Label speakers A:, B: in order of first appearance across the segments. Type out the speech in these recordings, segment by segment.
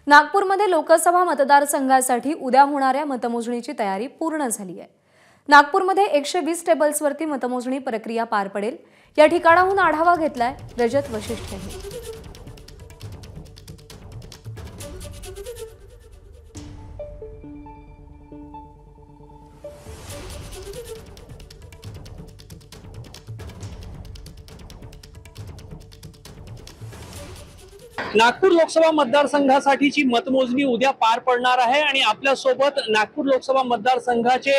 A: नागपूरमध्ये लोकसभा मतदारसंघासाठी उद्या होणाऱ्या मतमोजणीची तयारी पूर्ण झाली आहे। नागपूरमध्ये 120 टेबल्सवरती मतमोजणी प्रक्रिया पार पडेल। या ठिकाणाहून आढावा घेतलाय रजत वशिष्ठ यांनी।
B: नागपूर लोकसभा मतदारसंघासाठीची मतमोजणी उद्या पार पडणार आहे आणि आपल्या सोबत नागपूर लोकसभा मतदारसंघाचे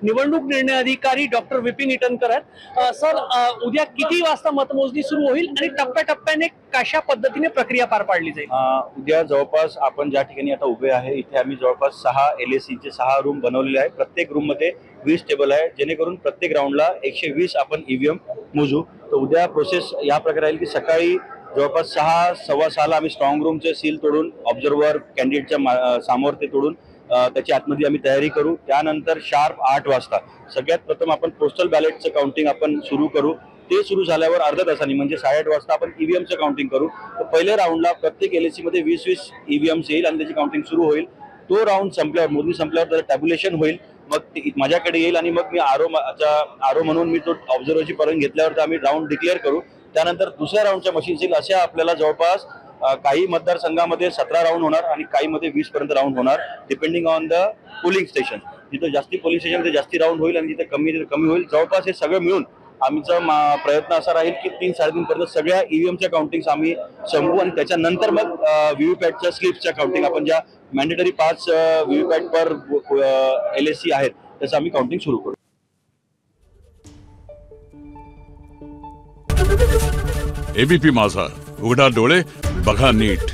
B: निवडणूक निर्णय अधिकारी डॉक्टर विपिन इटनकर आहेत। सर, उद्या किती वाजता मतमोजणी सुरू होईल आणि टप्प्याटप्प्याने कशा पद्धतीने प्रक्रिया पार पाडली जाईल?
C: उद्या जवळपास आपण ज्या ठिकाणी आता उभे आहे इथे आम्ही जवळपास 6 LAC चे 6 रूम बनवलेले आहे। प्रत्येक रूम मध्ये 20 टेबल आहे, जेणेकरून प्रत्येक राऊंडला 120 आपण EVM मोजू। तर उद्या प्रोसेस या प्रकारे आहे की सकाळी जवळपास 6:15 आम्ही स्ट्रॉंग रूमचे सील तोडून ऑब्झर्वर कॅन्डिडेटच्या समोर ते तोडून त्याची आतमध्ये आम्ही तयारी करू। त्यानंतर शार्प 8 वाजता सगळ्यात प्रथम आपण पोस्टल बॅलेटचं काउंटिंग आपण सुरू करू। ते सुरू झाल्यावर अर्ध्या तासांनी म्हणजे 8:30 वाजता आपण EVMचं काउंटिंग करू। तर पहिल्या राऊंडला प्रत्येक LAC मध्ये 20-20 EVMs येईल आणि त्याची काउंटिंग सुरू होईल। तो राऊंड संपल्यावर मोजणी संपल्यावर त्याचं टॅब्युलेशन होईल, मग माझ्याकडे येईल आणि मग मी आरो म्हणून मी तो ऑब्झर्वरची परवानगी घेतल्यावर आम्ही राऊंड डिक्लेअर करू। त्यानंतर दुसऱ्या राऊंडच्या मशीन्स येईल। अशा आपल्याला जवळपास काही मतदारसंघामध्ये 17 राऊंड होणार आणि काही मध्ये 20 पर्यंत राऊंड होणार, depending on the polling station. जिथे जास्ती पोलिंग स्टेशन तिथे जास्ती राऊंड होईल आणि जिथे कमी होईल। जवळपास हे सगळं मिळून आमचा प्रयत्न असा राहील की 3-3.5 पर्यंत सगळ्या EVMच्या काउंटिंग आम्ही संपवू आणि त्याच्यानंतर मग व्हीव्हीपॅटच्या स्लिप्सच्या काउंटिंग आपण ज्या मॅन्डेटरी 5 व्हीव्हीपॅट पर LAC आहेत त्याचं आम्ही काउंटिंग सुरू करू।
D: ABP माझा, उघडा डोळे बघा नीट।